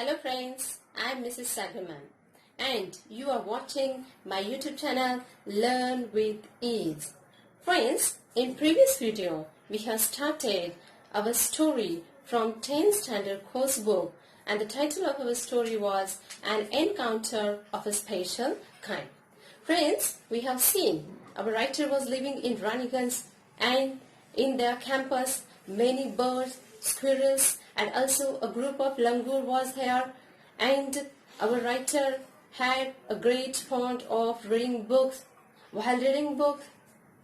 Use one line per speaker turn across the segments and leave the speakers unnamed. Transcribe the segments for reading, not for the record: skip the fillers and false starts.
Hello friends, I am Mrs. Sagar and you are watching my YouTube channel Learn with Ease. Friends, in previous video we have started our story from 10th standard course book and the title of our story was An Encounter of a Special Kind. Friends, we have seen our writer was living in Ranigans and in their campus many birds, squirrels and also a group of langur was there, and our writer had a great fond of reading books. While reading books,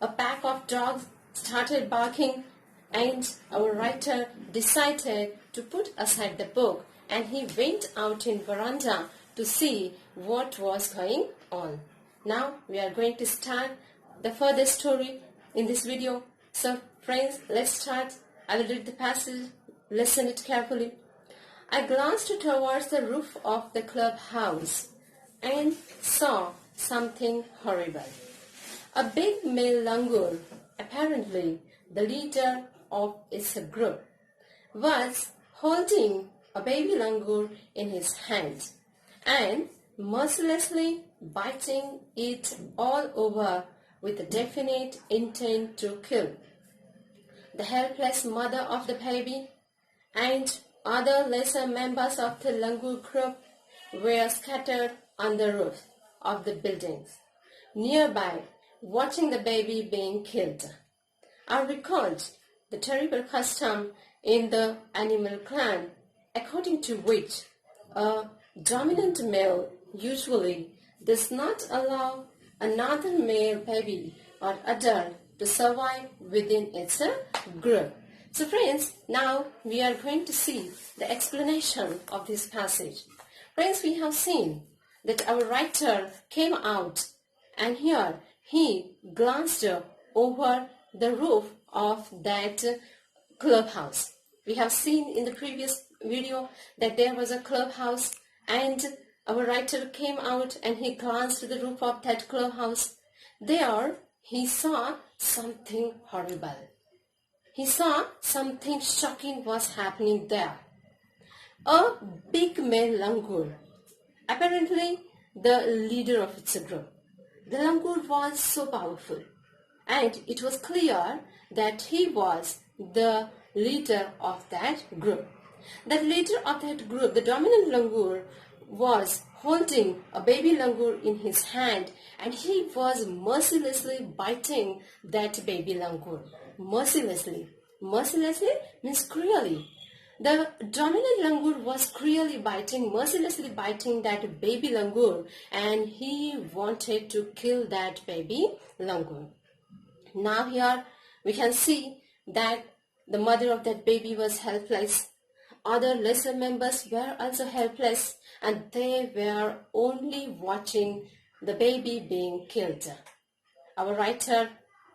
a pack of dogs started barking and our writer decided to put aside the book and he went out in veranda to see what was going on. Now we are going to start the further story in this video. So friends, let's start. I will read the passage. Listen it carefully. I glanced towards the roof of the clubhouse and saw something horrible. A big male langur, apparently the leader of its group, was holding a baby langur in his hand and mercilessly biting it all over with a definite intent to kill. The helpless mother of the baby and other lesser members of the langur group were scattered on the roof of the buildings nearby, watching the baby being killed. I recalled the terrible custom in the animal clan, according to which a dominant male usually does not allow another male baby or adult to survive within its group. So friends, now we are going to see the explanation of this passage. Friends, we have seen that our writer came out and here he glanced over the roof of that clubhouse. We have seen in the previous video that there was a clubhouse and our writer came out and he glanced to the roof of that clubhouse. There he saw something horrible. He saw something shocking was happening there. A big male langur, apparently the leader of its group. The langur was so powerful and it was clear that he was the leader of that group. The leader of that group, the dominant langur, was holding a baby langur in his hand and he was mercilessly biting that baby langur. Mercilessly means cruelly. The dominant langur was cruelly biting, mercilessly biting that baby langur and he wanted to kill that baby langur. Now here we can see that the mother of that baby was helpless. Other lesser members were also helpless and they were only watching the baby being killed. Our writer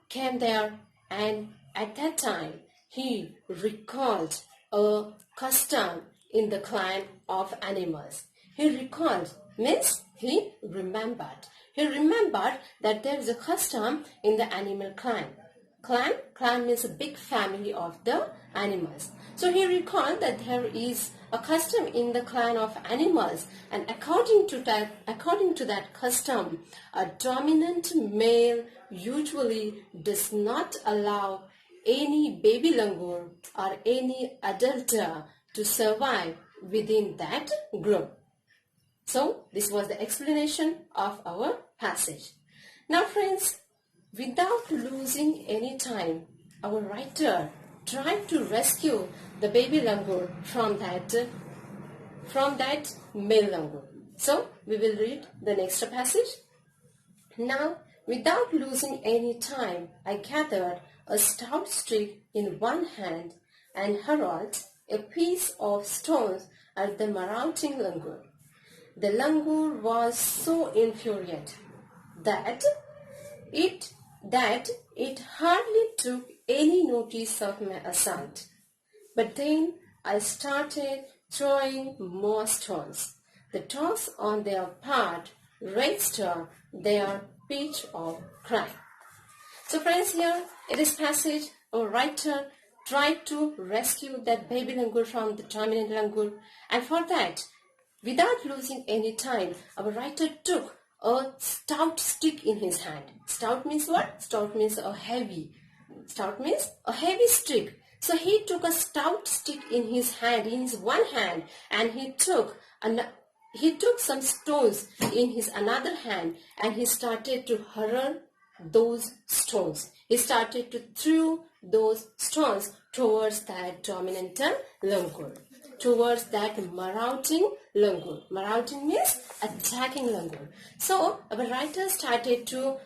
came there and at that time he recalled a custom in the clan of animals. He recalled means he remembered. He remembered that there is a custom in the animal clan. Clan means a big family of the animals. So he recalled that there is a custom in the clan of animals and according to that custom, a dominant male usually does not allow any baby langur or any adult to survive within that group. So this was the explanation of our passage. Now friends, without losing any time, our writer tried to rescue the baby langur from that male langur. So we will read the next passage. Now, without losing any time, I gathered a stout stick in one hand and hurled a piece of stones at the marauting langur. The langur was so infuriated that it hardly took any notice of my assault. But then I started throwing more stones. The dogs on their part raised their pitch of cry. So friends, here in this passage, our writer tried to rescue that baby langur from the dominant langur and for that Without losing any time, our writer took a stout stick in his hand. Stout means what? Stout means a heavy. Stout means a heavy stick. So he took a stout stick in his hand, in his one hand, and he took some stones in his another hand, and he started to hurl those stones. He started to throw those stones towards that dominant langur, towards that marauting langur. Marauting means attacking langur. So our writer started to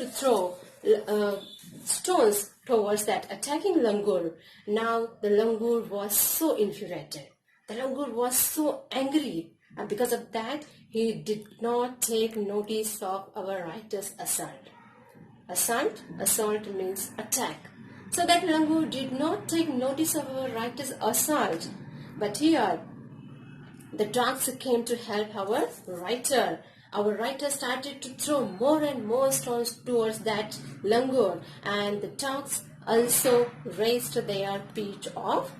throw stones towards that attacking langur. Now the langur was so infuriated. The langur was so angry, and because of that, he did not take notice of our writer's assault. Assault means attack. So that langur did not take notice of our writer's assault. But here, the dogs came to help our writer. Our writer started to throw more and more stones towards that langur, and the dogs also raised their pitch of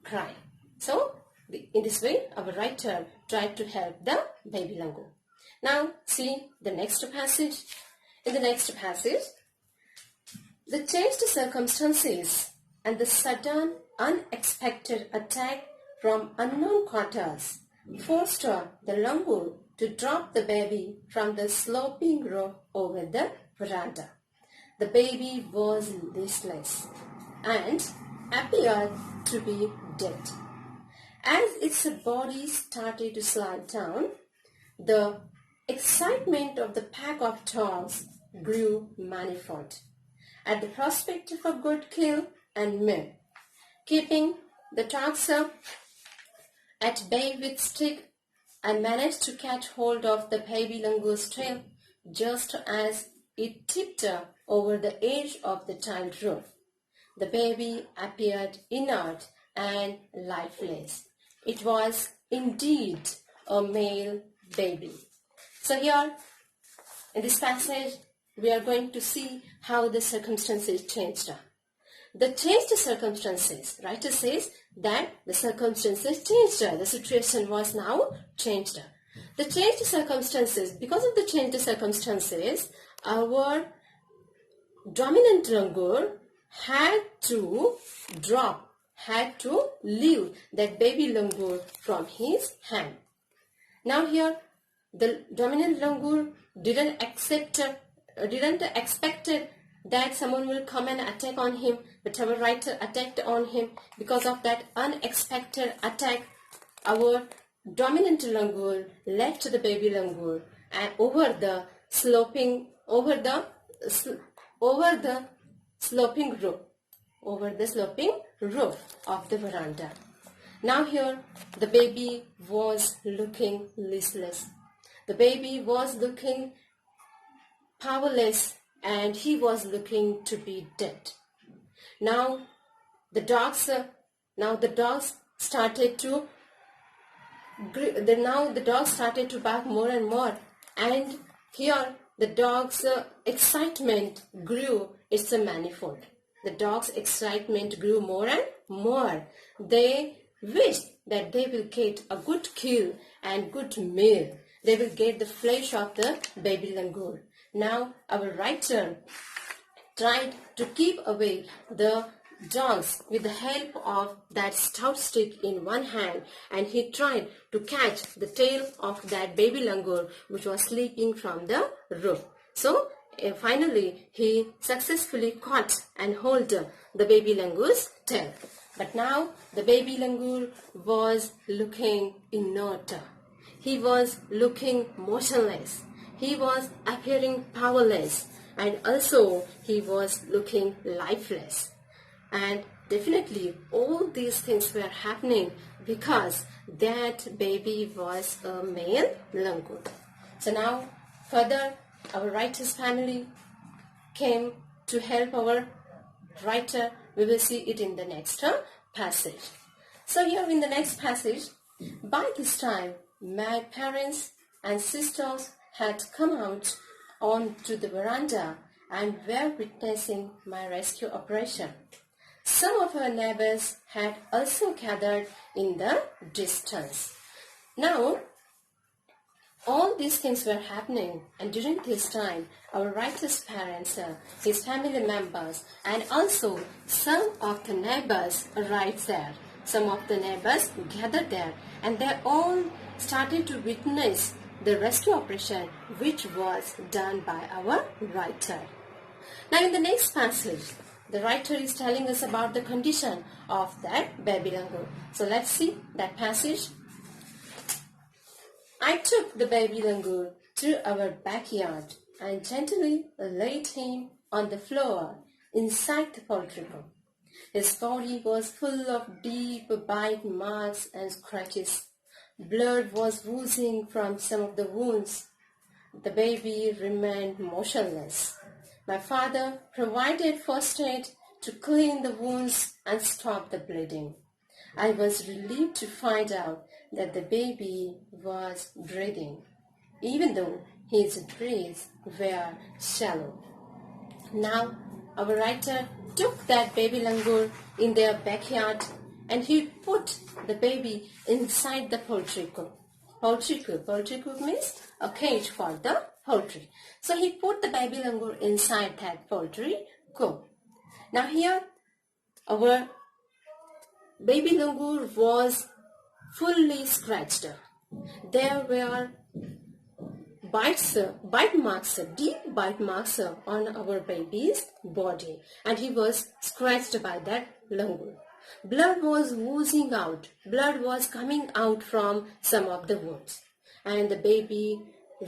cry. So, in this way, our writer tried to help the baby langur. Now, see the next passage. In the next passage, the changed circumstances and the sudden, unexpected attack from unknown quarters forced the langur to drop the baby from the sloping roof over the veranda. The baby was listless and appeared to be dead. As its body started to slide down, the excitement of the pack of dogs grew manifold at the prospect of a good kill and meal. Keeping the dogs at bay with stick, I managed to catch hold of the baby langur's tail just as it tipped over the edge of the tiled roof. The baby appeared inert and lifeless. It was indeed a male baby. So here, in this passage, we are going to see how the circumstances changed. The changed circumstances, writer says that the circumstances changed. The situation was now changed. The changed circumstances, because of the changed circumstances, our dominant langur had to leave that baby langur from his hand. Now here, the dominant langur didn't expect that someone will come and attack on him, but our writer attacked on him. Because of that unexpected attack, our dominant langur left the baby langur and over the sloping roof of the veranda. Now here, the baby was looking listless. The baby was looking powerless, and he was looking to be dead. Now the dogs started to bark more and more, and here the dogs' excitement grew. It's a manifold. The dogs' excitement grew more and more. They wished that they will get a good kill and good meal. They will get the flesh of the baby langur. Now our writer tried to keep away the dogs with the help of that stout stick in one hand, and he tried to catch the tail of that baby langur which was sleeping from the roof. So finally he successfully caught and held the baby langur's tail. But now the baby langur was looking inert. He was looking motionless. He was appearing powerless, and also he was looking lifeless. And definitely all these things were happening because that baby was a male langur. So now further our writer's family came to help our writer. We will see it in the next passage. So here in the next passage, by this time my parents and sisters had come out onto the veranda and were witnessing my rescue operation. some of our neighbors had also gathered in the distance. Now, all these things were happening, and during this time, our writer's parents, his family members, and also some of the neighbors arrived there. Some of the neighbors gathered there, and they all started to witness the rescue operation which was done by our writer. Now, in the next passage, the writer is telling us about the condition of that baby langur. So let's see that passage. I took the baby langur to our backyard and gently laid him on the floor inside the poultry coop. His body was full of deep bite marks and scratches. Blood was oozing from some of the wounds. The baby remained motionless. My father provided first aid to clean the wounds and stop the bleeding. I was relieved to find out that the baby was breathing, even though his breaths were shallow. Now, our writer took that baby langur in their backyard and he put the baby inside the poultry coop. Poultry coop means a cage for the poultry. So he put the baby langur inside that poultry coop. Now here, our baby langur was fully scratched. There were bite marks, deep bite marks on our baby's body, and he was scratched by that langur. Blood was oozing out. Blood was coming out from some of the wounds, and the baby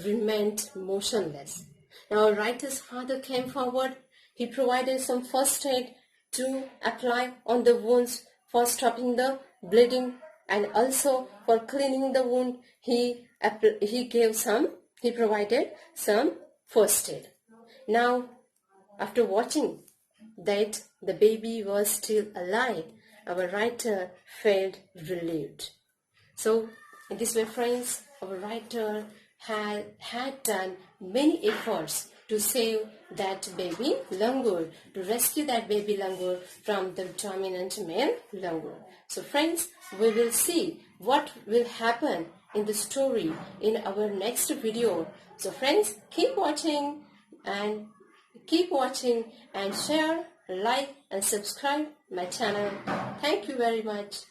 remained motionless. Now, our writer's father came forward. He provided some first aid to apply on the wounds for stopping the bleeding, and also for cleaning the wound. He provided some first aid. Now, after watching that the baby was still alive, our writer felt relieved. So, in this way, friends, our writer had done many efforts to save that baby langur, to rescue that baby langur from the dominant male langur. So friends, we will see what will happen in the story in our next video. So friends, keep watching and share, like and subscribe my channel. Thank you very much.